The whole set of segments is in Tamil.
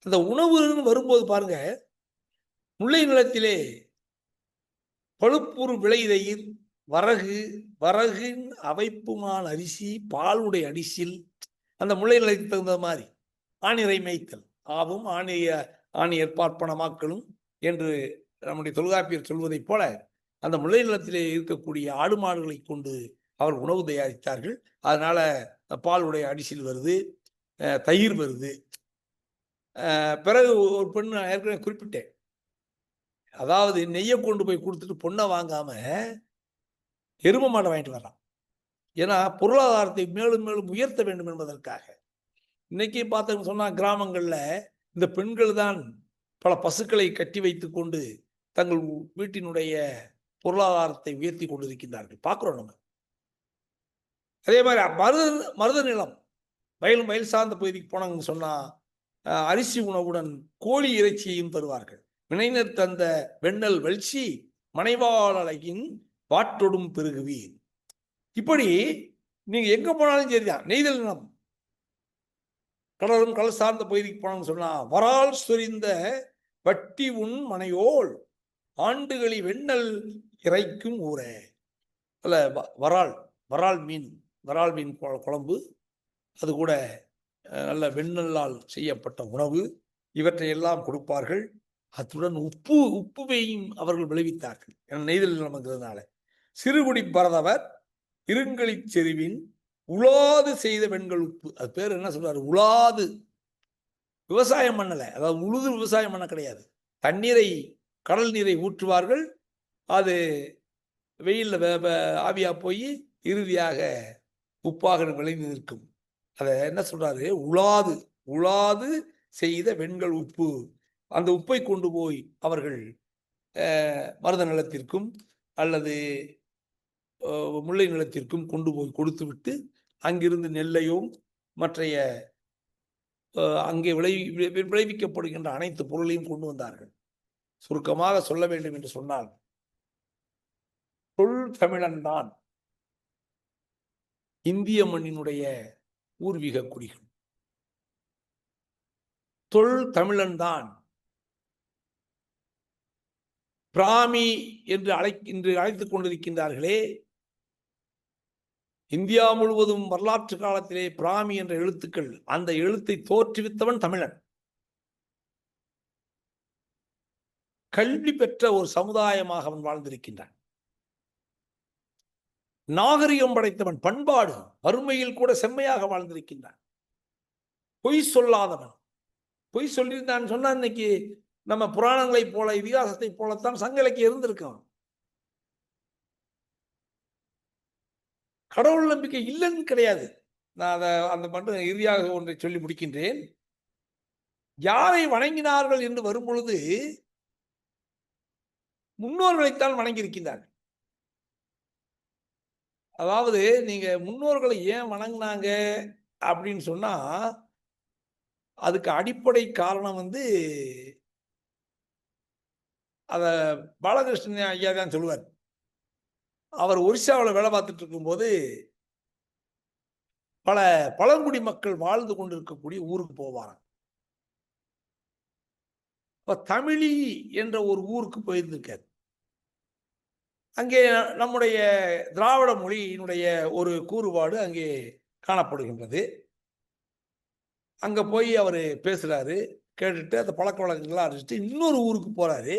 அந்த உணவுன்னு வரும்போது பாருங்க, முல்லை நிலத்திலே பழுப்புறு விளைதயிர், வரகு, வரகின் அவைப்புமான் அரிசி, பாலுடை அடிசில், அந்த முல்லை நிலத்துக்கு தகுந்த மாரி. ஆணிரை மேய்த்தல். ஆவும் ஆணியர் பார்ப்பனமாக்களும் என்று நம்முடைய தொல்காப்பியர் சொல்வதைப் போல, அந்த முல்லை நிலத்திலே இருக்கக்கூடிய ஆடு மாடுகளை கொண்டு அவர் உணவு தயாரித்தார்கள். அதனால பாலுடைய அடிசில் வருது, தயிர் வருது. பிறகு ஒரு பெண் நான் ஏற்கனவே குறிப்பிட்டேன். அதாவது நெய்ய கொண்டு போய் குடுத்துட்டு பொண்ண வாங்காம, எரும மாட வாங்கிட்டு வர்றான். ஏன்னா, பொருளாதாரத்தை மேலும் மேலும் உயர்த்த வேண்டும் என்பதற்காக. இன்னைக்கு பார்த்தோம்னு சொன்னா கிராமங்கள்ல, இந்த பெண்கள் தான் பல பசுக்களை கட்டி வைத்துக்கொண்டு, தங்கள் வீட்டினுடைய பொருளாதாரத்தை உயர்த்தி கொண்டிருக்கின்றார்கள். பார்க்கிறோம் நம்ம. அதே மாரி மருத நிலம், வயல் சார்ந்த பகுதிக்கு போனாங்கன்னு சொன்னா, அரிசி உணவுடன் கோழி இறைச்சியையும் தருவார்கள். வினைஞர் தந்த வெண்ணெல் வெல்சி, மனைவாள் அழகின் வாட்டொடும் பெருகுவீர். இப்படி நீங்க எங்க போனாலும் சரிதான். நெய்தல் நிலம், கடல் சார்ந்த பகுதிக்கு போனாங்கன்னு சொன்னா, வரால் சொரிந்த வட்டி உன் மனையோள் ஆண்டுகளி வெண்ணெல் இறைக்கும் ஊரே. அல்ல வரால் வரால் மீன் குழம்பு, அது கூட நல்ல வெண்ணெல்லால் செய்யப்பட்ட உணவு, இவற்றை எல்லாம் கொடுப்பார்கள். அத்துடன் உப்புவையும் அவர்கள் விளைவித்தார்கள். நெய்தல் நிலம்ங்கிறதுனால சிறுகுடி பரதவர் இருங்களி செறிவின் உலாது செய்த வெண்கள் உப்பு. அது பேர் என்ன சொல்றாரு? உலாது. விவசாயம் பண்ணல, அதாவது உழுது விவசாயம் பண்ண கிடையாது. தண்ணீரை, கடல் நீரை ஊற்றுவார்கள். அது வெயிலில் ஆவியா போய் இறுதியாக உப்பாக விளைந்து நிற்கும். அதை என்ன சொல்றாரு? உலாது உலாது செய்த வெண்கள் உப்பு. அந்த உப்பை கொண்டு போய் அவர்கள் மருத நிலத்திற்கும் அல்லது முல்லை நிலத்திற்கும் கொண்டு போய் கொடுத்துவிட்டு, அங்கிருந்து நெல்லையும் மற்றைய அங்கே விளைவிக்கப்படுகின்ற அனைத்து பொருளையும் கொண்டு வந்தார்கள். சுருக்கமாக சொல்ல வேண்டும் என்று சொன்னால், தொல் தமிழன் தான் இந்திய மண்ணினுடைய பூர்வீக குடிகள். தொல் தமிழன் தான் பிராமி என்று அழைத்துக் கொண்டிருக்கின்றார்களே, இந்தியா முழுவதும் வரலாற்று காலத்திலே பிராமி என்ற எழுத்துக்கள், அந்த எழுத்தை தோற்றுவித்தவன் தமிழன். கல்வி பெற்ற ஒரு சமுதாயமாக அவன் வாழ்ந்திருக்கின்றான். நாகரிகம் படைத்தவன், பண்பாடு, வறுமையில் கூட செம்மையாக வாழ்ந்திருக்கின்றான். பொய் சொல்லாதவன். பொய் சொல்லியிருந்தான் சொன்னா இன்னைக்கு நம்ம புராணங்களை போல, இதிகாசத்தை போலத்தான் சங்க இலக்கியம் இருந்திருக்கும். கடவுள் நம்பிக்கை இல்லைன்னு கிடையாது. நான் அதை அந்த மட்டும் இறுதியாக ஒன்றை சொல்லி முடிக்கின்றேன். யாரை வணங்கினார்கள் என்று வரும் பொழுது முன்னோர்களைத்தான் வணங்கி இருக்கின்றார்கள். அதாவது நீங்க முன்னோர்களை ஏன் வணங்கினாங்க அப்படின்னு சொன்னா, அதுக்கு அடிப்படை காரணம் அத பாலகிருஷ்ணன் ஐயா தான் சொல்லுவார். அவர் ஒரிசாவில் வேலை பார்த்துட்டு இருக்கும்போது, பல பழங்குடி மக்கள் வாழ்ந்து கொண்டிருக்கக்கூடிய ஊருக்கு போவாராம். இப்ப தமிழி என்ற ஒரு ஊருக்கு போயிருந்திருக்காரு. அங்கே நம்முடைய திராவிட மொழியினுடைய ஒரு கூறுபாடு அங்கே காணப்படுகின்றது. அங்க போய் அவரு பேசுறாரு. கேட்டுட்டு அந்த பழக்க வழக்கங்கள்லாம் அறிஞ்சிட்டு இன்னொரு ஊருக்கு போறாரு.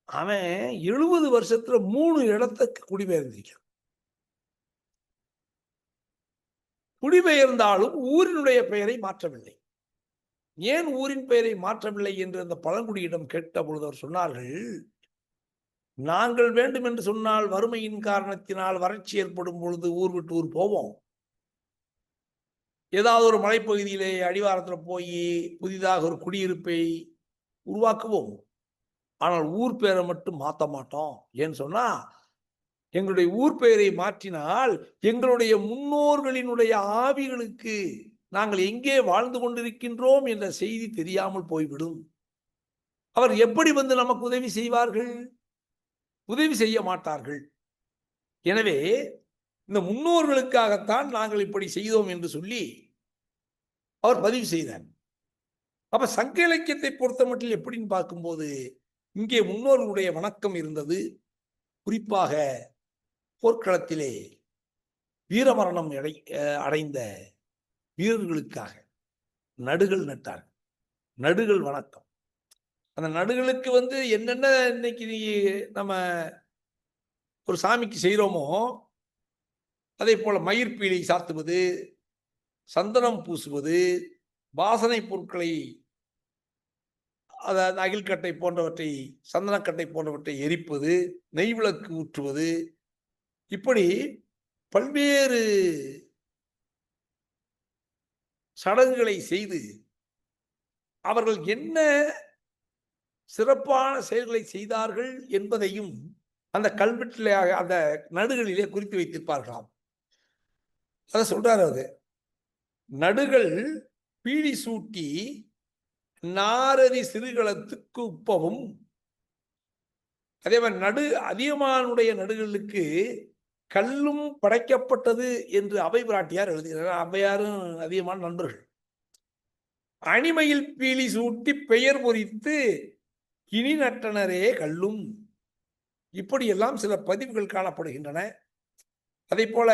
அவன் 70 வருஷத்துல 3 இடத்துக்கு குடிபெயர்ந்திருக்கான். குடிபெயர்ந்தாலும் ஊரினுடைய பெயரை மாற்றவில்லை. ஏன் ஊரின் பெயரை மாற்றவில்லை என்று அந்த பழங்குடியிடம் கேட்ட பொழுது அவர் சொன்னார்கள், நாங்கள் வேண்டும் என்று சொன்னால் வறுமையின் காரணத்தினால் வறட்சி ஏற்படும் பொழுது ஊர் விட்டு ஊர் போவோம். ஏதாவது ஒரு மலைப்பகுதியிலே அடிவாரத்தில் போய் புதிதாக ஒரு குடியிருப்பை உருவாக்குவோம். ஆனால் ஊர் பெயரை மட்டும் மாற்ற மாட்டோம். ஏன்னு சொன்னா, எங்களுடைய ஊர் பெயரை மாற்றினால் எங்களுடைய முன்னோர்களினுடைய ஆவிகளுக்கு நாங்கள் எங்கே வாழ்ந்து கொண்டிருக்கின்றோம் என்ற செய்தி தெரியாமல் போய்விடும். அவர் எப்படி நமக்கு உதவி செய்வார்கள்? உதவி செய்ய மாட்டார்கள். எனவே இந்த முன்னோர்களுக்காகத்தான் நாங்கள் இப்படி செய்தோம் என்று சொல்லி அவர் பதிவு செய்தார். அப்ப சங்க இலக்கியத்தை பொறுத்த மட்டும் எப்படின்னு பார்க்கும்போது இங்கே முன்னோர்களுடைய வணக்கம் இருந்தது. குறிப்பாக போர்க்களத்திலே வீரமரணம் அடைந்த வீரர்களுக்காக நடுகள் நட்டார். நடுகள் வணக்கம். அந்த நடுகளுக்கு என்னென்ன இன்னைக்கு நம்ம ஒரு சாமிக்கு செய்கிறோமோ அதே போல மயிர்பீலி சாத்துவது, சந்தனம் பூசுவது, வாசனை பொருட்களை அதாவது அகில்கட்டை போன்றவற்றை, சந்தனக்கட்டை போன்றவற்றை எரிப்பது, நெய் விளக்கு ஊற்றுவது, இப்படி பல்வேறு சடங்குகளை செய்து அவர்கள் என்ன சிறப்பான செயல்களை செய்தார்கள் என்பதையும் அந்த கல்வெட்டிலே அந்த நடுகளிலே குறித்து வைத்திருப்பார்களாம். அதை சொல்றாரு. அது நடுகள் பீடி சூட்டி நாரதி சிறுகளத்துக்கு உப்பவும். அதே மாதிரி அதியமானுடைய நடுகளுக்கு கல்லும் படைக்கப்பட்டது என்று அவை பிராட்டியார் எழுதுகிறார். அவையாரும் அதிகமான நண்பர்கள். அணிமையில் பீலி சூட்டி பெயர் பொறித்து இனி நட்டனரே கல்லும். இப்படியெல்லாம் சில பதிவுகள் காணப்படுகின்றன. அதே போல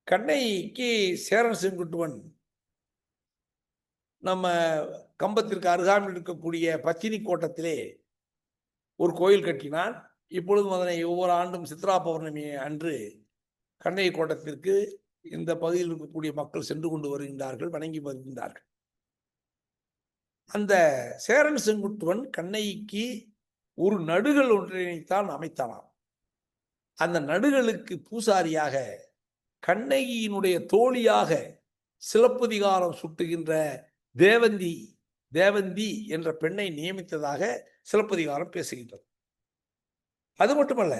கண்ணைக்கு சேரன் செங்குட்டுவன் நம்ம கம்பத்திற்கு அருகாமையில் இருக்கக்கூடிய பச்சினி கோட்டத்திலே ஒரு கோயில் கட்டினான். இப்பொழுதும் அதனை ஒவ்வொரு ஆண்டும் சித்ரா பௌர்ணமி அன்று கண்ணகி கோட்டத்திற்கு இந்த பகுதியில் இருக்கக்கூடிய மக்கள் சென்று கொண்டு வருகின்றார்கள், வணங்கி வருகின்றார்கள். அந்த சேரன் செங்குட்டுவன் கண்ணகிக்கு ஒரு நடுகள் ஒன்றினைத்தான் அமைத்தானாம். அந்த நடுகளுக்கு பூசாரியாக கண்ணகியினுடைய தோழியாக சிலப்பதிகாரம் சுட்டுகின்ற தேவந்தி என்ற பெண்ணை நியமித்ததாக சிலப்பதிகாரம் பேசுகின்றது. அது மட்டுமல்ல,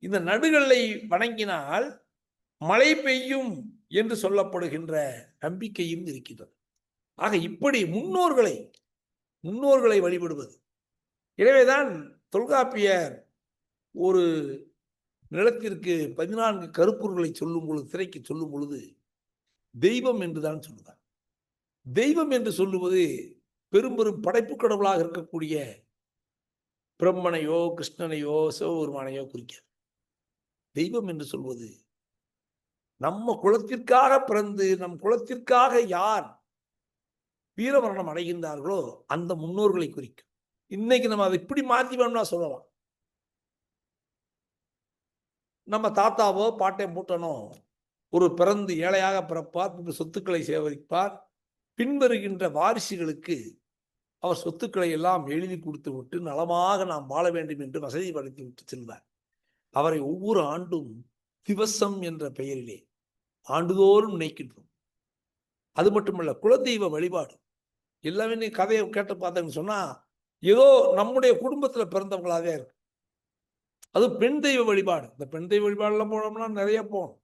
இந்த நடுகளை வணங்கினால் மழை பெய்யும் என்று சொல்லப்படுகின்ற நம்பிக்கையும் இருக்கின்றது. ஆக இப்படி முன்னோர்களை வழிபடுவது. எனவேதான் தொல்காப்பியர் ஒரு நிலத்திற்கு 14 கருப்பொருள்களை சொல்லும் பொழுது, திரைக்கு சொல்லும் பொழுது தெய்வம் என்றுதான் சொல்லுவார். தெய்வம் என்று சொல்லுவது பெரும் படைப்பு கடவுளாக இருக்கக்கூடிய பிரம்மனையோ கிருஷ்ணனையோ சிவபெருமானையோ குறிக்கிறது. தெய்வம் என்று சொல்வது நம்ம குலத்திற்காக பிறந்து நம் குலத்திற்காக யார் வீரமரணம் அடைகின்றார்களோ அந்த முன்னோர்களை குறிக்கும். இன்னைக்கு நம்ம அதை இப்படி மாற்றி வேணும்னா சொல்லலாம். நம்ம தாத்தாவோ பாட்டை மூட்டனோ ஒரு பிறந்து ஏழையாக பிறப்பார், சொத்துக்களை சேகரிப்பார், பின்வருகின்ற வாரிசுகளுக்கு அவர் சொத்துக்களை எல்லாம் எழுதி கொடுத்து விட்டு நலமாக நாம் வாழ வேண்டும் என்று வசதிப்படுத்தி விட்டு செல்வார். அவரை ஒவ்வொரு ஆண்டும் திவசம் என்ற பெயரிலே ஆண்டுதோறும் நினைக்கின்றோம். அது மட்டுமல்ல, குலதெய்வ வழிபாடு எல்லாமே நீ கதையை கேட்டு பார்த்தேன்னு சொன்னா ஏதோ நம்முடைய குடும்பத்துல பிறந்தவங்களாவே இருக்கு. அது பெண் தெய்வ வழிபாடு. இந்த பெண் தெய்வ வழிபாடுலாம் போனோம்னா நிறைய போகணும்.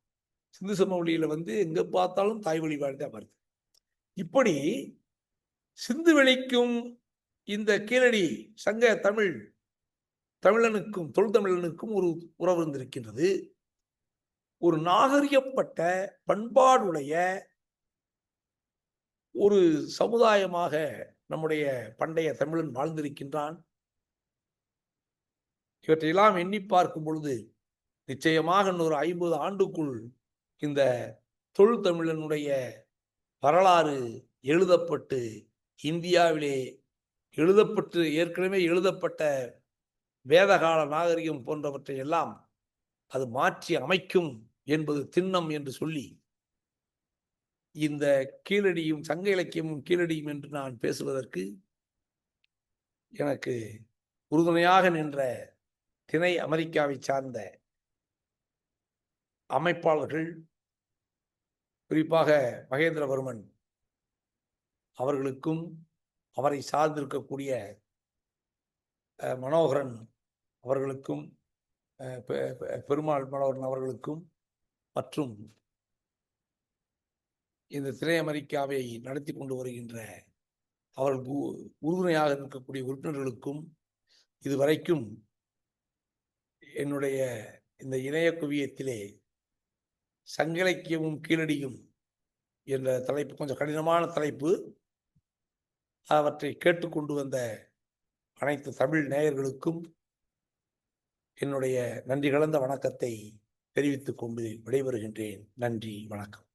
சிந்து சமவெளியில எங்க பார்த்தாலும் தாய் வழிபாடு தான் வருது. இப்படி சிந்து வெளிக்கும் இந்த கீழடி சங்க தமிழனுக்கும் தொல்தமிழனுக்கும் ஒரு உறவு இருந்திருக்கின்றது. ஒரு நாகரிகப்பட்ட பண்பாடுடைய ஒரு சமுதாயமாக நம்முடைய பண்டைய தமிழன் வாழ்ந்திருக்கின்றான். இவற்றையெல்லாம் எண்ணி பார்க்கும் பொழுது நிச்சயமாக இன்னொரு 50 ஆண்டுக்குள் இந்த தொல்தமிழனுடைய வரலாறு எழுதப்பட்டு இந்தியாவிலே ஏற்கனவே எழுதப்பட்ட வேதகால நாகரிகம் போன்றவற்றை எல்லாம் அது மாற்றி அமைக்கும் என்பது திண்ணம் என்று சொல்லி இந்த கீழடியும் சங்க இலக்கியமும் கீழடியும் என்று நான் பேசுவதற்கு எனக்கு உறுதுணையாக நின்ற திணை அமெரிக்காவை சார்ந்த அமைப்பாளர்கள், குறிப்பாக மகேந்திரவர்மன் அவர்களுக்கும் அவரை சார்ந்திருக்கக்கூடிய மனோகரன் அவர்களுக்கும் பெருமாள் மனோகரன் அவர்களுக்கும் மற்றும் இந்த திரை அமெரிக்காவை நடத்தி கொண்டு வருகின்ற அவர்கள் உறுதுணையாக இருக்கக்கூடிய உறுப்பினர்களுக்கும் இதுவரைக்கும் என்னுடைய இந்த இணைய குவியத்திலே சங்க இலக்கியமும் கீழடியும் என்ற தலைப்பு கொஞ்சம் கடினமான தலைப்பு. அவற்றை கேட்டுக்கொண்டு வந்த அனைத்து தமிழ் நேயர்களுக்கும் என்னுடைய நன்றி கலந்த வணக்கத்தை தெரிவித்துக் கொண்டு விடைபெறுகின்றேன். நன்றி, வணக்கம்.